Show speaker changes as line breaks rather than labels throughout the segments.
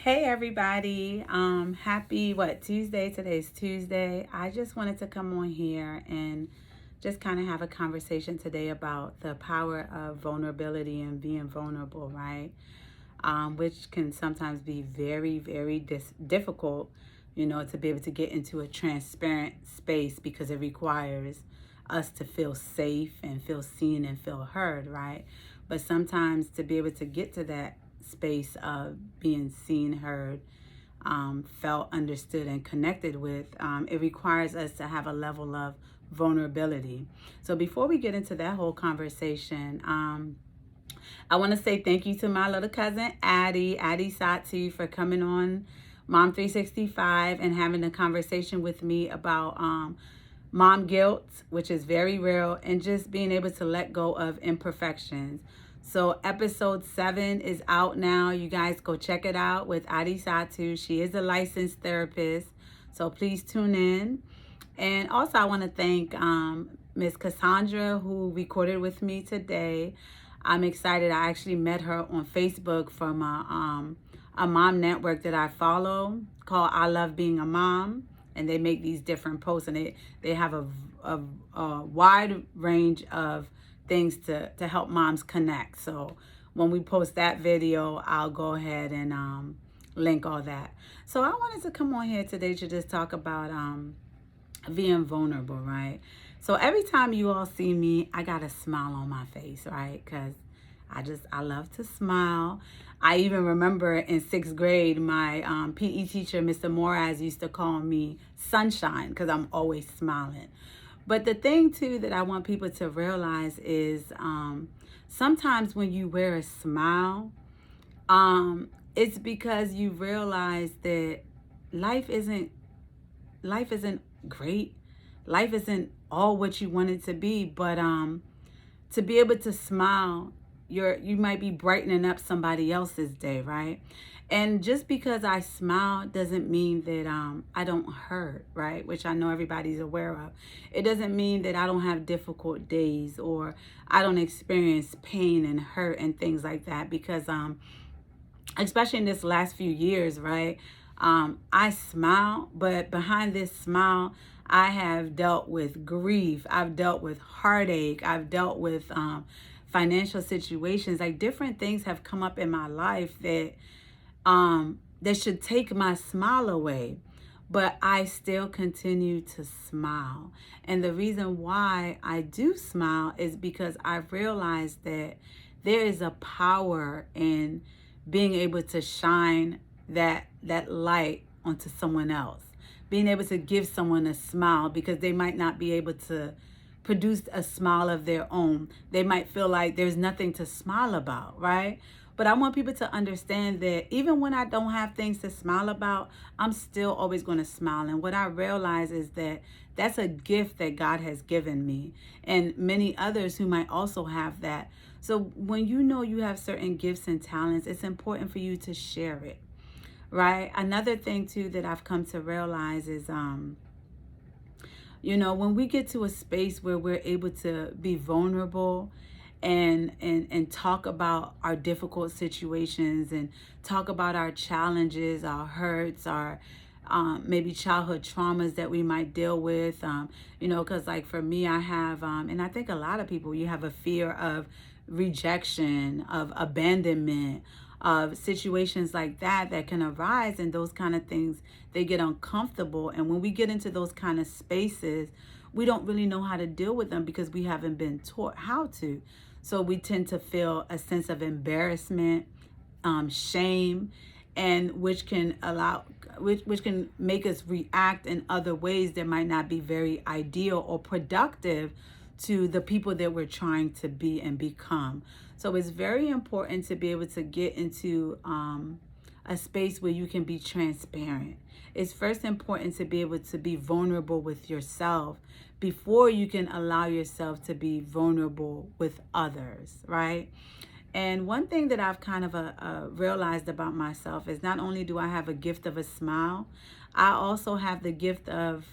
Hey everybody. Happy Tuesday? Today's Tuesday. I just wanted to come on here and just kind of have a conversation today about the power of vulnerability and being vulnerable, right? Which can sometimes be very, very difficult, to be able to get into a transparent space because it requires us to feel safe and feel seen and feel heard, right? But sometimes to be able to get to that space of being seen, heard, felt, understood, and connected with, it requires us to have a level of vulnerability. So before we get into that whole conversation, I want to say thank you to my little cousin Addie Satu, for coming on Mom 365 and having a conversation with me about mom guilt, which is very real, and just being able to let go of imperfections. So episode 7 is out now. You guys go check it out with Addie Satu. She is a licensed therapist, so please tune in. And also I want to thank Miss Cassandra, who recorded with me today. I'm excited. I actually met her on Facebook from a mom network that I follow called I Love Being a Mom. And they make these different posts, and they have a wide range of things to help moms connect. So when we post that video, I'll go ahead and link all that. So I wanted to come on here today to just talk about being vulnerable, right? So every time you all see me, I got a smile on my face, right? Because I love to smile. I even remember in 6th grade, my PE teacher, Mr. Moraz, used to call me Sunshine because I'm always smiling. But the thing too that I want people to realize is sometimes when you wear a smile, it's because you realize that life isn't great. Life isn't all what you want it to be, but to be able to smile, you might be brightening up somebody else's day, right? And just because I smile doesn't mean that I don't hurt, right? Which I know everybody's aware of. It doesn't mean that I don't have difficult days or I don't experience pain and hurt and things like that, because especially in this last few years, right? I smile, but behind this smile, I have dealt with grief. I've dealt with heartache. I've dealt with financial situations. Like, different things have come up in my life that should take my smile away. But I still continue to smile. And the reason why I do smile is because I've realized that there is a power in being able to shine that light onto someone else. Being able to give someone a smile, because they might not be able to produce a smile of their own. They might feel like there's nothing to smile about, right? But I want people to understand that even when I don't have things to smile about, I'm still always going to smile. And what I realize is that that's a gift that God has given me, and many others who might also have that. So when you know you have certain gifts and talents, it's important for you to share it, right? Another thing too that I've come to realize is when we get to a space where we're able to be vulnerable and talk about our difficult situations and talk about our challenges, our hurts, our maybe childhood traumas that we might deal with, because like for me, I have, and I think a lot of people, you have a fear of rejection, of abandonment, of situations like that can arise, and those kind of things, they get uncomfortable. And when we get into those kind of spaces, we don't really know how to deal with them because we haven't been taught how to. So we tend to feel a sense of embarrassment, shame, and which can make us react in other ways that might not be very ideal or productive to the people that we're trying to be and become. So it's very important to be able to get into a space where you can be transparent. It's first important to be able to be vulnerable with yourself before you can allow yourself to be vulnerable with others, right? And one thing that I've kind of realized about myself is not only do I have a gift of a smile, I also have the gift of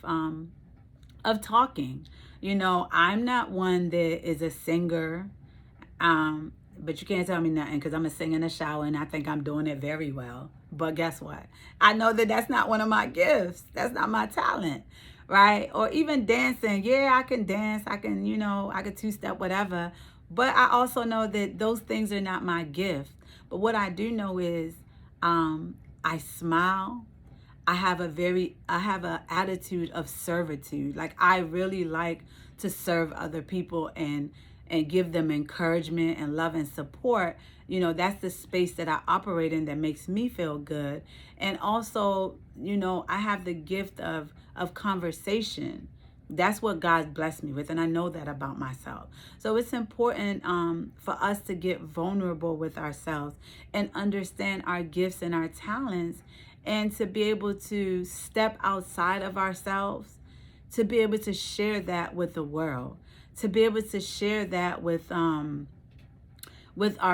talking. I'm not one that is a singer, but you can't tell me nothing because I'm a sing in the shower and I think I'm doing it very well, But guess what? I know that that's not one of my gifts. That's not my talent, right? Or even dancing. Yeah, I can dance. I can, I can two-step, whatever. But I also know that those things are not my gift. But what I do know is I smile. I have an attitude of servitude. Like I really like to serve other people and give them encouragement and love and support. That's the space that I operate in that makes me feel good. And also, I have the gift of conversation. That's what God blessed me with, and I know that about myself. So it's important for us to get vulnerable with ourselves and understand our gifts and our talents, and to be able to step outside of ourselves, to be able to share that with the world, to be able to share that with our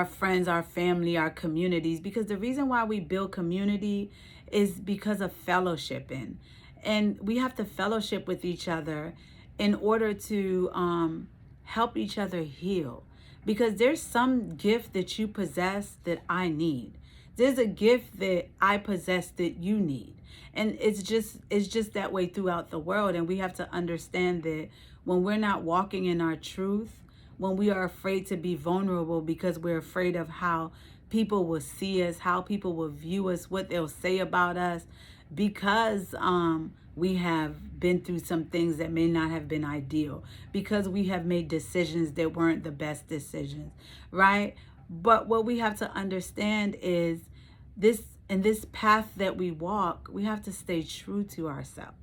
friends, our family, our communities. Because the reason why we build community is because of fellowshipping. And we have to fellowship with each other in order to help each other heal. Because there's some gift that you possess that I need. There's a gift that I possess that you need. And it's just that way throughout the world. And we have to understand that when we're not walking in our truth, when we are afraid to be vulnerable because we're afraid of how people will see us, how people will view us, what they'll say about us, because we have been through some things that may not have been ideal, because we have made decisions that weren't the best decisions, right? But what we have to understand is this, in this path that we walk, we have to stay true to ourselves.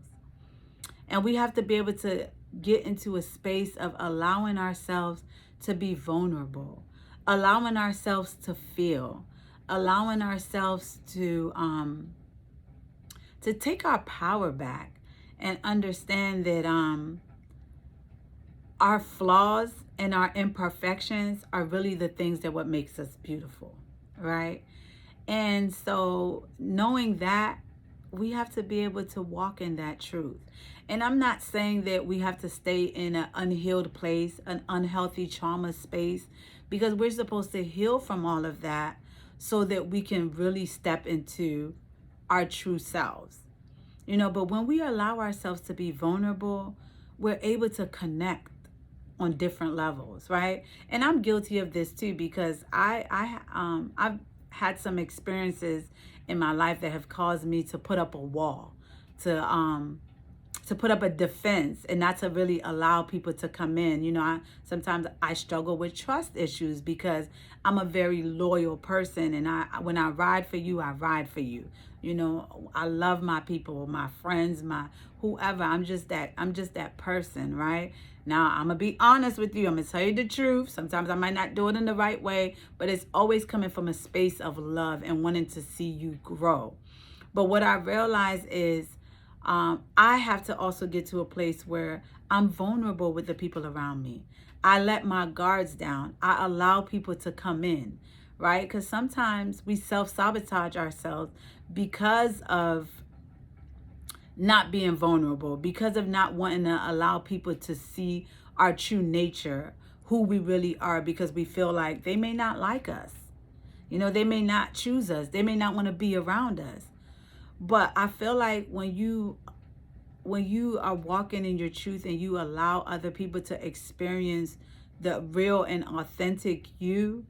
And we have to be able to get into a space of allowing ourselves to be vulnerable, allowing ourselves to feel, allowing ourselves to take our power back and understand that our flaws and our imperfections are really the things that what makes us beautiful, right? And so knowing that, we have to be able to walk in that truth. And I'm not saying that we have to stay in an unhealed place, an unhealthy trauma space, because we're supposed to heal from all of that so that we can really step into our true selves. But when we allow ourselves to be vulnerable, we're able to connect on different levels, right? And I'm guilty of this too, because I've had some experiences in my life that have caused me to put up a wall, to put up a defense, and not to really allow people to come in. Sometimes I struggle with trust issues because I'm a very loyal person, and when I ride for you, I ride for you. I love my people, my friends, my whoever. I'm just that person, right? Now, I'm going to be honest with you. I'm going to tell you the truth. Sometimes I might not do it in the right way, but it's always coming from a space of love and wanting to see you grow. But what I realize is I have to also get to a place where I'm vulnerable with the people around me. I let my guards down. I allow people to come in, right? Because sometimes we self-sabotage ourselves because of not being vulnerable, because of not wanting to allow people to see our true nature, who we really are, because we feel like they may not like us. They may not choose us. They may not want to be around us. But I feel like when you are walking in your truth and you allow other people to experience the real and authentic you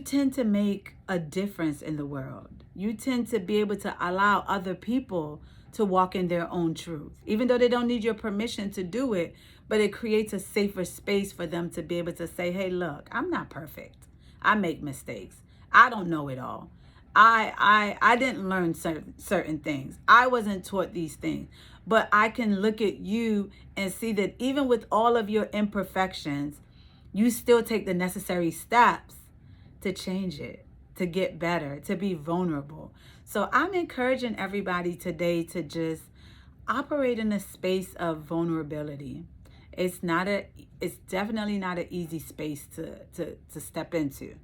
tend to make a difference in the world. You tend to be able to allow other people to walk in their own truth, even though they don't need your permission to do it, but it creates a safer space for them to be able to say, hey, look, I'm not perfect. I make mistakes. I don't know it all. I didn't learn certain things. I wasn't taught these things, but I can look at you and see that even with all of your imperfections, you still take the necessary steps to change it, to get better, to be vulnerable. So I'm encouraging everybody today to just operate in a space of vulnerability. It's definitely not an easy space to step into,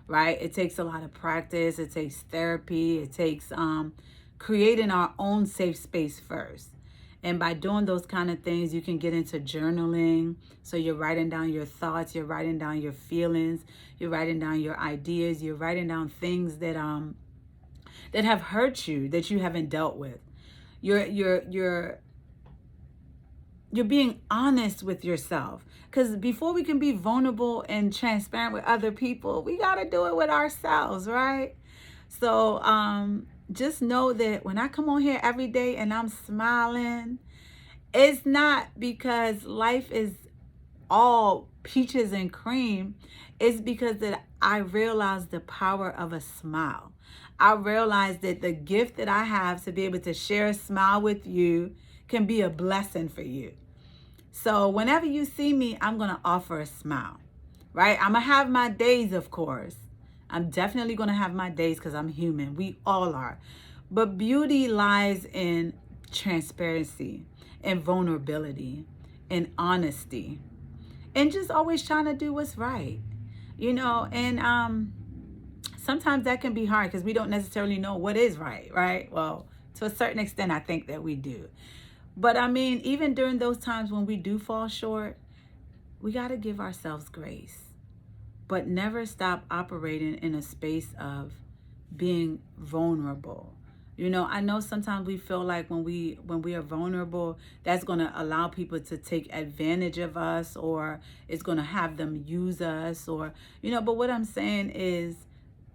right? It takes a lot of practice. It takes therapy. It takes creating our own safe space first. And by doing those kind of things, you can get into journaling. So you're writing down your thoughts, you're writing down your feelings, you're writing down your ideas, you're writing down things that that have hurt you that you haven't dealt with. You're being honest with yourself. Because before we can be vulnerable and transparent with other people, we got to do it with ourselves, right? So just know that when I come on here every day and I'm smiling, it's not because life is all peaches and cream. It's because that I realize the power of a smile. I realize that the gift that I have to be able to share a smile with you can be a blessing for you. So whenever you see me, I'm going to offer a smile, right? I'm going to have my days, of course. I'm definitely going to have my days because I'm human. We all are. But beauty lies in transparency and vulnerability and honesty and just always trying to do what's right, and sometimes that can be hard because we don't necessarily know what is right, right? Well, to a certain extent, I think that we do. But I mean, even during those times when we do fall short, we got to give ourselves grace, but never stop operating in a space of being vulnerable. I know sometimes we feel like when we are vulnerable, that's going to allow people to take advantage of us, or it's going to have them use us, or but what I'm saying is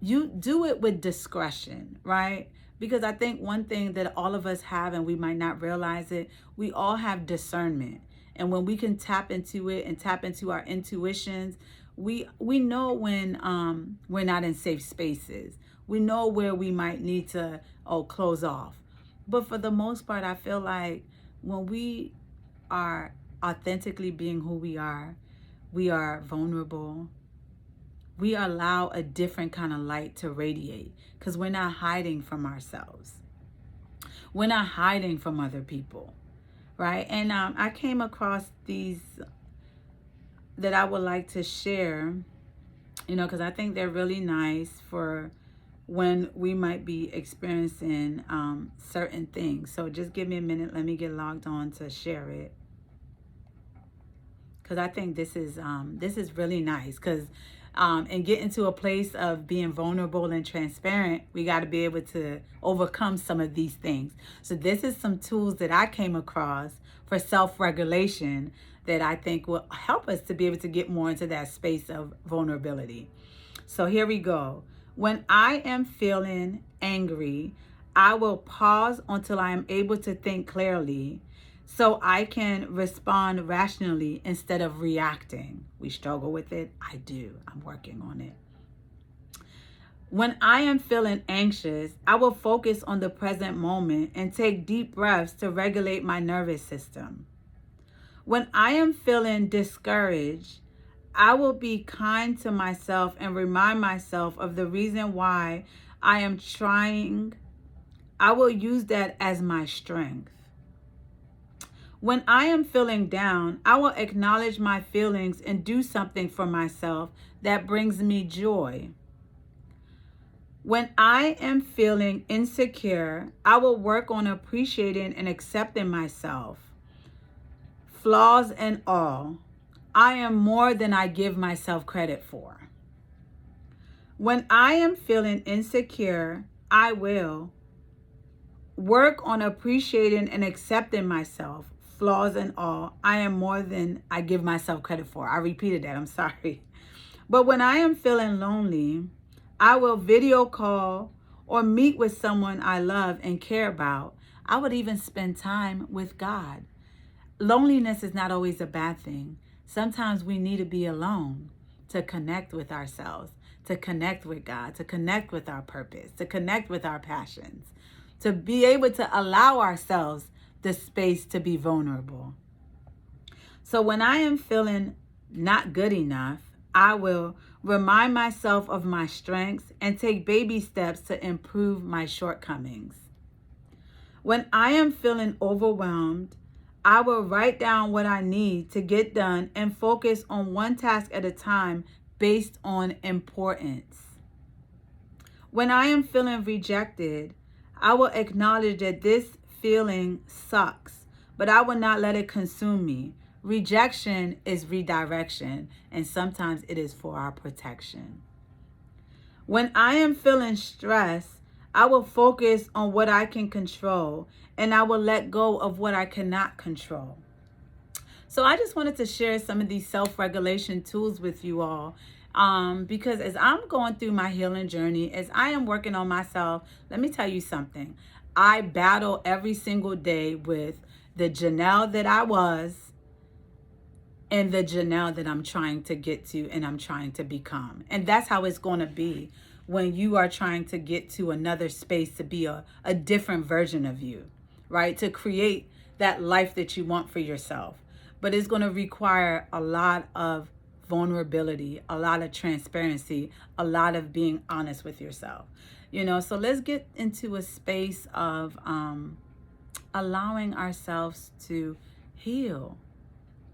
you do it with discretion, right? Because I think one thing that all of us have, and we might not realize it, we all have discernment. And when we can tap into it and tap into our intuitions, we know when we're not in safe spaces. We know where we might need to close off. But for the most part, I feel like when we are authentically being who we are vulnerable, we allow a different kind of light to radiate because we're not hiding from ourselves. We're not hiding from other people, right? And I came across these that I would like to share, because I think they're really nice for when we might be experiencing certain things. So just give me a minute. Let me get logged on to share it. Because I think this is really nice. Because and getting to a place of being vulnerable and transparent, we got to be able to overcome some of these things. So this is some tools that I came across for self-regulation that I think will help us to be able to get more into that space of vulnerability. So here we go. When I am feeling angry, I will pause until I am able to think clearly so I can respond rationally instead of reacting. We struggle with it. I do. I'm working on it. When I am feeling anxious, I will focus on the present moment and take deep breaths to regulate my nervous system. When I am feeling discouraged, I will be kind to myself and remind myself of the reason why I am trying. I will use that as my strength. When I am feeling down, I will acknowledge my feelings and do something for myself that brings me joy. When I am feeling insecure, I will work on appreciating and accepting myself, flaws and all. I am more than I give myself credit for. When I am feeling insecure, I will work on appreciating and accepting myself, flaws and all. I am more than I give myself credit for. I repeated that. I'm sorry. But when I am feeling lonely, I will video call or meet with someone I love and care about. I would even spend time with God. Loneliness is not always a bad thing. Sometimes we need to be alone to connect with ourselves, to connect with God, to connect with our purpose, to connect with our passions, to be able to allow ourselves the space to be vulnerable. So when I am feeling not good enough, I will remind myself of my strengths and take baby steps to improve my shortcomings. When I am feeling overwhelmed, I will write down what I need to get done and focus on one task at a time based on importance. When I am feeling rejected, I will acknowledge that this feeling sucks, but I will not let it consume me. Rejection is redirection, and sometimes it is for our protection. When I am feeling stressed, I will focus on what I can control, and I will let go of what I cannot control. So I just wanted to share some of these self-regulation tools with you all. Because as I'm going through my healing journey, as I am working on myself, let me tell you something. I battle every single day with the Janelle that I was and the Janelle that I'm trying to get to and I'm trying to become. And that's how it's going to be when you are trying to get to another space to be a different version of you, right? To create that life that you want for yourself. But it's going to require a lot of vulnerability, a lot of transparency, a lot of being honest with yourself. So let's get into a space of allowing ourselves to heal,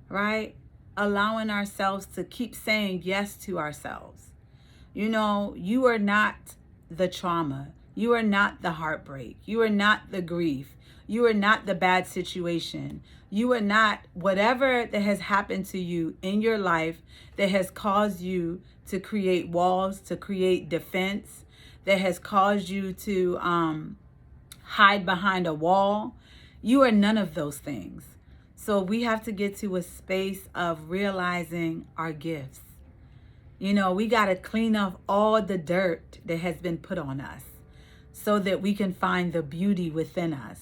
right? Allowing ourselves to keep saying yes to ourselves. You are not the trauma. You are not the heartbreak. You are not the grief. You are not the bad situation. You are not whatever that has happened to you in your life that has caused you to create walls, to create defense, that has caused you to hide behind a wall. You are none of those things. So we have to get to a space of realizing our gifts. We got to clean off all the dirt that has been put on us so that we can find the beauty within us,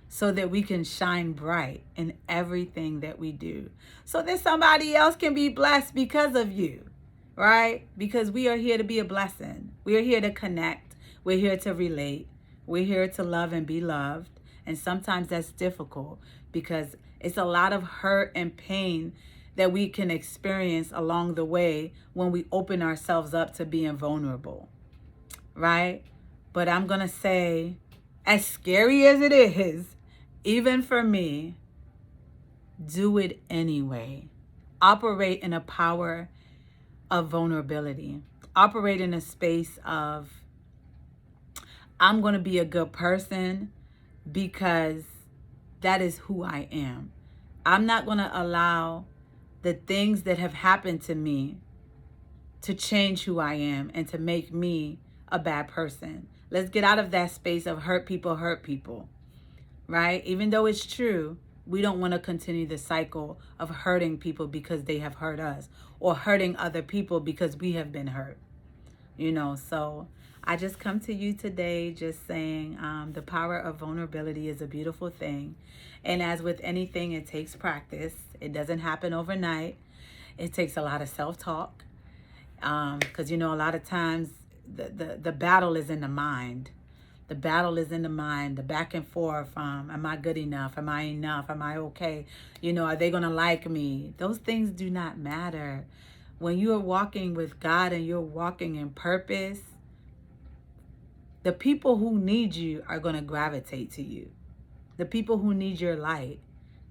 so that we can shine bright in everything that we do, so that somebody else can be blessed because of you, right? Because we are here to be a blessing. We are here to connect. We're here to relate. We're here to love and be loved. And sometimes that's difficult because it's a lot of hurt and pain that we can experience along the way when we open ourselves up to being vulnerable, right? But I'm going to say, as scary as it is, even for me, do it anyway. Operate in a power of vulnerability. Operate in a space of, I'm going to be a good person because that is who I am. I'm not going to allow the things that have happened to me to change who I am and to make me a bad person. Let's get out of that space of hurt people, right? Even though it's true, we don't want to continue the cycle of hurting people because they have hurt us, or hurting other people because we have been hurt. So I just come to you today just saying the power of vulnerability is a beautiful thing. And as with anything, it takes practice. It doesn't happen overnight. It takes a lot of self-talk because, a lot of times the battle is in the mind. The battle is in the mind, the back and forth. Am I good enough? Am I enough? Am I okay? Are they going to like me? Those things do not matter. When you are walking with God and you're walking in purpose, the people who need you are going to gravitate to you. The people who need your light,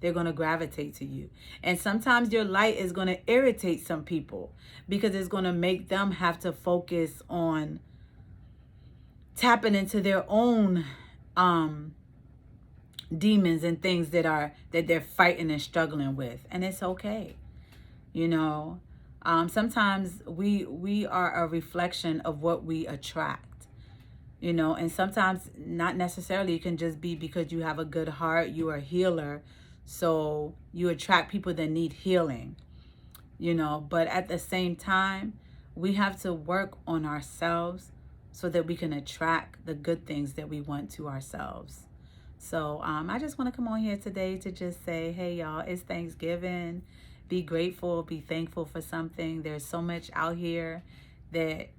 they're going to gravitate to you. And sometimes your light is going to irritate some people because it's going to make them have to focus on tapping into their own demons and things that they're fighting and struggling with. And it's okay. Sometimes we are a reflection of what we attract. And sometimes not necessarily. It can just be because you have a good heart, you are a healer, so you attract people that need healing, but at the same time, we have to work on ourselves so that we can attract the good things that we want to ourselves. So I just want to come on here today to just say, hey, y'all, it's Thanksgiving. Be grateful, be thankful for something. There's so much out here that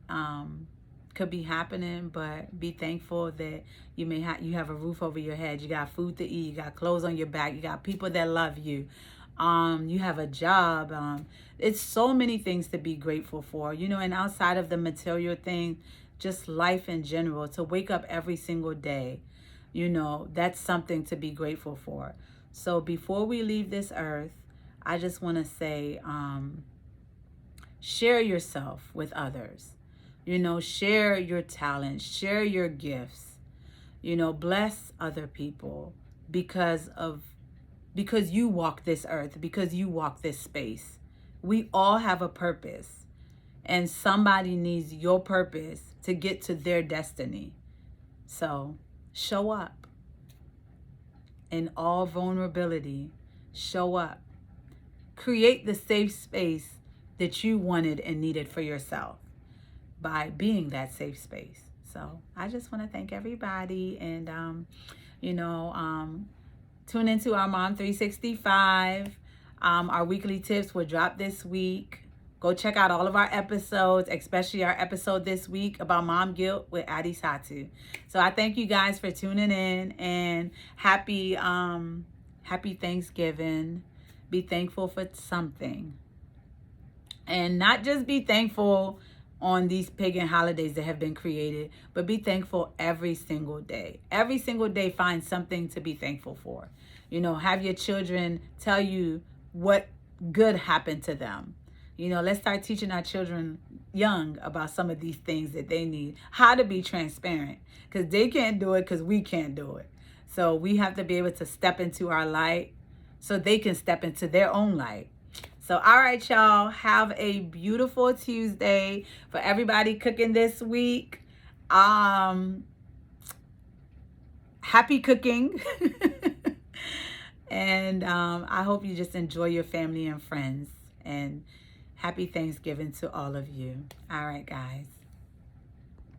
could be happening, but be thankful that you have a roof over your head, you got food to eat, you got clothes on your back, you got people that love you, you have a job. It's so many things to be grateful for, and outside of the material thing, just life in general, to wake up every single day, that's something to be grateful for. So before we leave this earth, I just want to say, share yourself with others. Share your talents, share your gifts, bless other people because you walk this earth, because you walk this space. We all have a purpose, and somebody needs your purpose to get to their destiny. So show up in all vulnerability. Show up. Create the safe space that you wanted and needed for yourself by being that safe space. So I just want to thank everybody, and tune into our Mom 365. Our weekly tips will drop this week. Go check out all of our episodes, especially our episode this week about mom guilt with Adi Satu. So I thank you guys for tuning in, and happy Thanksgiving. Be thankful for something. And not just be thankful on these pagan holidays that have been created, but be thankful every single day. Every single day, find something to be thankful for. Have your children tell you what good happened to them. Let's start teaching our children young about some of these things that they need, how to be transparent, because they can't do it because we can't do it. So we have to be able to step into our light so they can step into their own light. So, all right, y'all, have a beautiful Tuesday. For everybody cooking this week, happy cooking. And I hope you just enjoy your family and friends. And happy Thanksgiving to all of you. All right, guys.